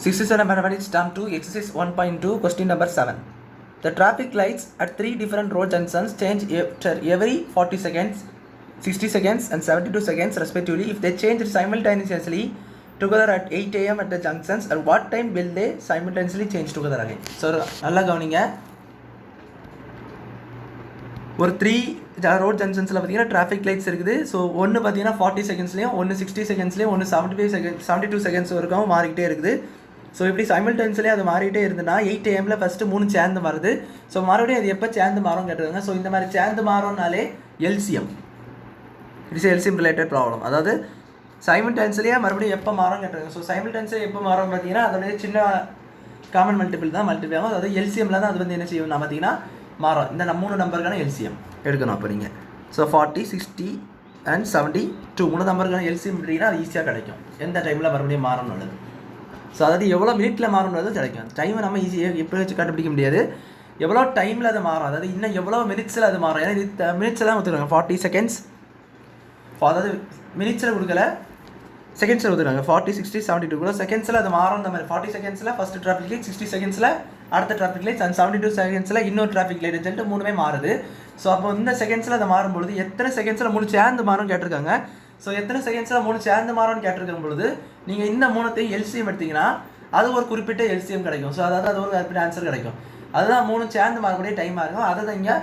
67 mathematics term 2 exercise 1.2 question number 7. The traffic lights at 3 different road junctions change after every 40 seconds, 60 seconds and 72 seconds respectively. If they change simultaneously together at 8 am at the junctions, at what time will they simultaneously change together again? So நல்லா கவனிங்க. ஒரு 3 road ஜங்ஷன்ஸில் பார்த்தீங்கன்னா traffic lights இருக்குது. So ஒன்று பார்த்தீங்கன்னா 40 செகண்ட்ஸ்லேயும் ஒன்று 60 செகண்ட்ஸ்லேயும் ஒன்று 72 seconds வரைக்கும் மாறிக்கிட்டே இருக்குது. ஸோ இப்படி சைமல்டேனியஸ்லேயே அது மாறிட்டே இருந்ததுன்னா 8 am ஃபஸ்ட்டு 3 சேர்ந்து மாறுது. ஸோ மறுபடியும் அது எப்போ சேர்ந்து மாறும் கேட்டுருக்காங்க. ஸோ இந்த மாதிரி சேர்ந்து மாறும்னாலே LCM, it's LCM related problem. அதாவது சைமல்டேனியஸ்லேயே மறுபடியும் எப்போ மாறும் கேட்டுருக்காங்க. ஸோ சைமல்டேனியஸ்லேயே எப்போ மாறும் பார்த்தீங்கன்னா அதோடைய சின்ன காமன் மல்டிபிள் தான் மல்டிபிள் ஆகும். அதாவது எல்சிஎம்ல தான் அது வந்து என்ன செய்யணும்னா பார்த்தீங்கன்னா மாறும். இந்த 3 நம்பருக்கான எல்சிஎம் எடுக்கணும். அப்போ நீங்கள் ஸோ 40, 60 and 72 3 நம்பருக்கான எல்சிஎம் எடுத்தீங்கன்னா அது ஈஸியாக கிடைக்கும். எந்த டைமில் மறுபடியும் மாறணும்னு. ஸோ அதாவது எவ்வளோ மினிட்டில் மாறணுன்றது கிடைக்கும். டைமை நம்ம ஈஸியாக எப்படி வச்சு கண்டுபிடிக்க முடியாது. எவ்வளோ டைமில் அது மாறும், அதாவது இன்னும் எவ்வளோ மினிட்ஸில் அது மாறும். ஏன்னா இது மினிட்ஸில் தான் கொடுத்துருக்காங்க. 40 செகண்ட்ஸ், அதாவது மினிட்ஸில் கொடுக்கல, செகண்ட்ஸில் கொடுத்துருக்காங்க. 40, 60, 72 கூட செகண்ட்ஸில் அது மாறும். இந்த மாதிரி 40 செகண்ட்ஸில் ஃபஸ்ட்டு டிராஃபிக் லைட், 60 செகண்ட்ஸில் அடுத்த டிராஃபிக் லைட்ஸ் அண்ட் 72 செகண்ட்ஸில் இன்னொரு டிராஃபிக் லைட் சொல்லிட்டு 3மே மாறுது. ஸோ அப்போ இந்த செகண்ட்ஸில் அதை மாறும்பொழுது எத்தனை செகண்ட்ஸில் 3 சேர்ந்து மாறும் கேட்டிருக்காங்க. ஸோ எத்தனை செகண்ட்ஸில் 3 சேர்ந்து மாறும்னு கேட்டிருக்கும் பொழுது நீங்கள் இந்த 3த்தையும் எல்சிஎம் எடுத்திங்கன்னா அது ஒரு குறிப்பிட்ட எல்சிஎம் கிடைக்கும். ஸோ அதாவது அது ஒரு குறிப்பிட்ட ஆன்சர் கிடைக்கும். அதுதான் 3 சேர்ந்து மாறக்கூடிய டைமாக இருக்கும். அதை தான் இங்கே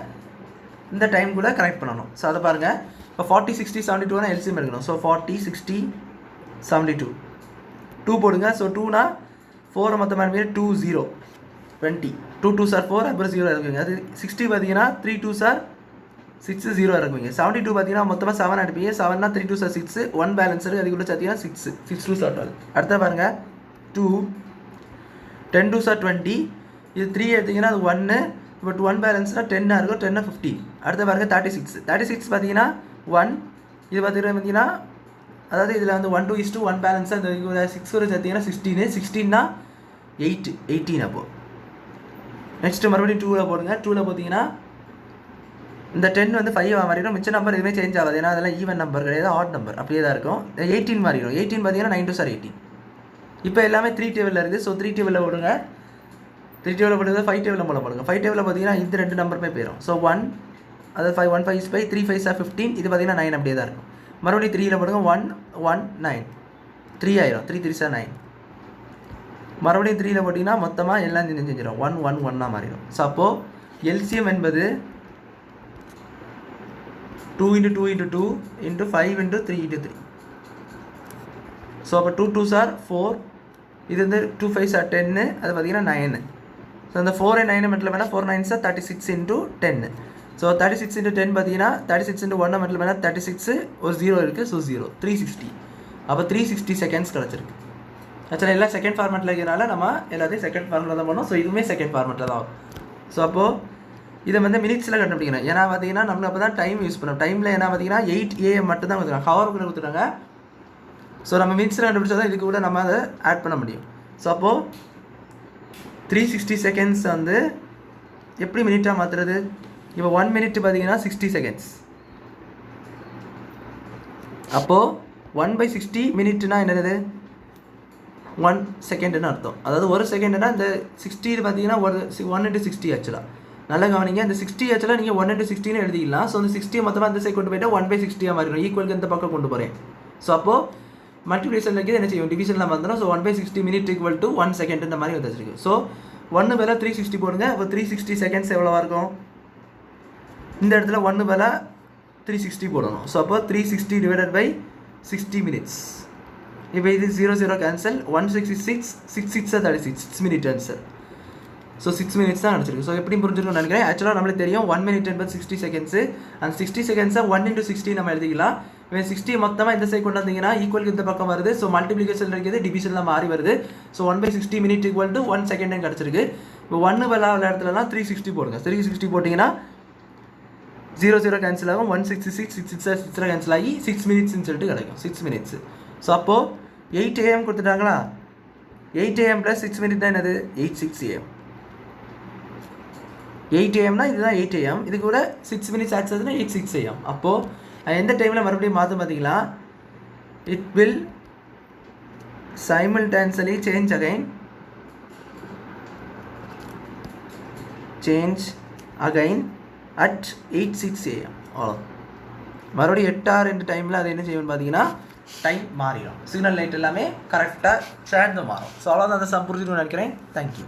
இந்த டைம் கூட கரெக்ட் பண்ணணும். ஸோ அதை பாருங்கள். இப்போ 40, 60, 72 எல்சிஎம் எடுக்கணும். ஸோ 40, 60, 72 2 போடுங்க. ஸோ 2னா 4 மொத்தமாக 2 0 20 2 2s are 4 அப்புறம் 0 இருக்குங்க. அது 60 பார்த்தீங்கன்னா 3 2s are 6 0 இருக்குங்க. 72 பார்த்தீங்கன்னா மொத்தமாக 7 அனுப்பிங்க. 7னா 3 2s are 6 1 பேலன்ஸ் இருக்குது. அதுக்குள்ளே பார்த்தீங்கன்னா 6 2s are 12. அடுத்த பாருங்கள் 2 10 2s are 20. இது 3 எடுத்திங்கன்னா அது 1. பட் 1 பேலன்ஸ்னால் 10 இருக்கும். 10 15. அடுத்த பாருங்கள் 36 பார்த்தீங்கன்னா 1. இது பார்த்தீங்கன்னா அதாவது இதில் வந்து 1:1 பேலன்ஸ். அந்த 6 ஒரு பார்த்தீங்கன்னா 16னா 18 அப்போது. நெக்ஸ்ட்டு மறுபடியும் 2ல் போடுங்க. 2ல் பார்த்தீங்கன்னா இந்த 10 வந்து 5 மாறிடும். மிச்ச நம்பர் எதுவுமே சேஞ்ச் ஆகாது. ஏன்னா அதெல்லாம் ஈவன் நம்பர் கிடையாது, ஆட் நம்பர் அப்படியே தான் இருக்கும். 18 மாறிடும். 18 பார்த்தீங்கன்னா 9 2s are 18. இப்போ எல்லாமே 3 டேபிளில் இருக்குது. ஸோ 3 டேபிளில் போடுங்க. 3 டேபிளில் போடுறது 5 டேபிளில் மூலம் போடுங்க. 5 டேபிளில் பார்த்தீங்கன்னா இந்த 2 நம்பருமே போயிடும். ஸோ 1 அதாவது 5 1 5 is 5 3 5s are 15. இது பார்த்தீங்கன்னா 9 அப்படியே தான் இருக்கும். மறுபடியும் 3ல் போடுங்க. 1 1 9 3 ஆயிரும். 3 3s are 9. மறுபடியும் 3ல் போட்டிங்கன்னா மொத்தமாக எல்லாம் செஞ்சிடும். 1 1 1 மாறிடும். ஸோ அப்போது எல்சிஎம் என்பது 2 × 2 × 2 × 5 × 3 × 3. ஸோ அப்போ 2 2s are 4. இது வந்து 2 5s are 10. அது பார்த்தீங்கன்னா 9. ஸோ அந்த 4 and 9 மட்டும் வேணால் 4 9s are 36 × 10. ஸோ 36 × 10 பார்த்தீங்கன்னா 36 × 1 மட்டும் வேணால் 36 ஒரு 0 இருக்குது. ஸோ 0 360. அப்போ 360 செகண்ட்ஸ் கிடச்சிருக்கு. ஆக்சுவலாக எல்லாம் செகண்ட் ஃபார்மெட்டில் இருக்கிறனால நம்ம எல்லாத்தையும் செகண்ட் ஃபார்மெட்டில் தான் பண்ணோம். ஸோ இதுவுமே செகண்ட் ஃபார்மெட்டில் தான் ஆகும். ஸோ அப்போது இதை வந்து மினிட்ஸில் கண்டுபிடிக்கணும். ஏன்னா பார்த்தீங்கன்னா நம்மளுக்கு அப்போ தான் டைம் யூஸ் பண்ணோம். டைமில் என்ன பார்த்தீங்கன்னா 8 AM மட்டும் தான் கொடுத்துருக்காங்க, ஹவருக்குள்ளே கொடுத்துருக்காங்க. ஸோ நம்ம மினிட்ஸில் கண்டுபிடிச்சா தான் இதுக்கு கூட நம்ம அதை ஆட் பண்ண முடியும். ஸோ அப்போது 360 செகண்ட்ஸ் வந்து எப்படி மினிட்டாக மாற்றுறது? இப்போ 1 minute பார்த்தீங்கன்னா 60 செகண்ட்ஸ். அப்போது 1/60 மினிட்னா என்னது? 1 செகண்டுன்னு அர்த்தம். அதாவது ஒரு செகண்டுனா இந்த 60 பார்த்தீங்கன்னா 1 × 60 ஆக்சுவலாக. நல்லா கவனிங்க. இந்த 60 ஆக்சுவலாக நீங்கள் 1 × 60 எழுதிக்கலாம். ஸோ அந்த 60 மொத்தமாக அந்த சைடு கொண்டு போய்ட்டு 1/60 மாறிடும். ஈக்குவலுக்கு இந்த பக்கம் கொண்டு போகிறேன். ஸோ அப்போது மல்டிப்ளிகேஷன் இருக்குது என்ன செய்யும்? டிவிஷனில் வந்துடும். So 1/60 minute equal to 1 second இந்த மாதிரி வந்துருக்கு. ஸோ 1 மேலே 360 போடுங்க. அப்போ 360 செகண்ட்ஸ் எவ்வளோவா இருக்கும்? இந்த இடத்துல 1 மேலே 360 போடணும். ஸோ அப்போ 360 / 60 மினிட்ஸ். இப்போ இது 0 0 cancel. 166 6 6 36 6 minute answer. So 6 minutes தான் அடிச்சிருக்கு. ஸோ எப்படி புரிஞ்சிருக்கும்னு நினைக்கிறேன். ஆக்சுவலாக நம்மளுக்கு தெரியும் 1 minute என்பது 60 செகண்ட்ஸு. அந்த 60 செகண்ட்ஸை 1 × 60 நம்ம எழுதிக்கலாம். இப்போ 60 மொத்தமாக இந்த சைடு கொண்டு வந்தீங்கன்னா ஈக்குவலுக்கு இந்த பக்கம் வருது. ஸோ மல்டிப்ளிகேஷன் இருக்குது, டிவிஷனில் மாறி வருது. So 1/60 minute equal to 1 second கிடச்சிருக்கு. இப்போ 1 விளையாட இடத்துலலாம் 360 போடுங்க. 360 போட்டிங்கன்னா 0 0 கேன்சல் ஆகும். 166 6 6 6 கேன்சல் ஆகி 6 மினிட்ஸ்ன்னு சொல்லிட்டு கிடைக்கும். 6 மினிட்ஸ். ஸோ அப்போது 8 AM கொடுத்துட்டாங்களா? 8 AM + 6 minute தான் என்னது? 86 AM. 8 AMனா இதுதான் 8 AM. இது கூட 6 minutes ஆச்சுன்னா 86 AM. அப்போது எந்த டைமில் மறுபடியும் மாற்ற பார்த்தீங்களா? It will simultaneously change again change again at 8:06 AM. அவ்வளோ மறுபடியும் 8:02 டைமில் அது என்ன செய்யணும்னு பார்த்தீங்கன்னா டைம் மாறிடும். சிக்னல் லைட் எல்லாமே கரெக்டாக சேர்ந்து மாறும். ஸோ அவ்வளோதான் அந்த சம் புரிஞ்சுக்கணும்னு நினைக்கிறேன். தேங்க்யூ.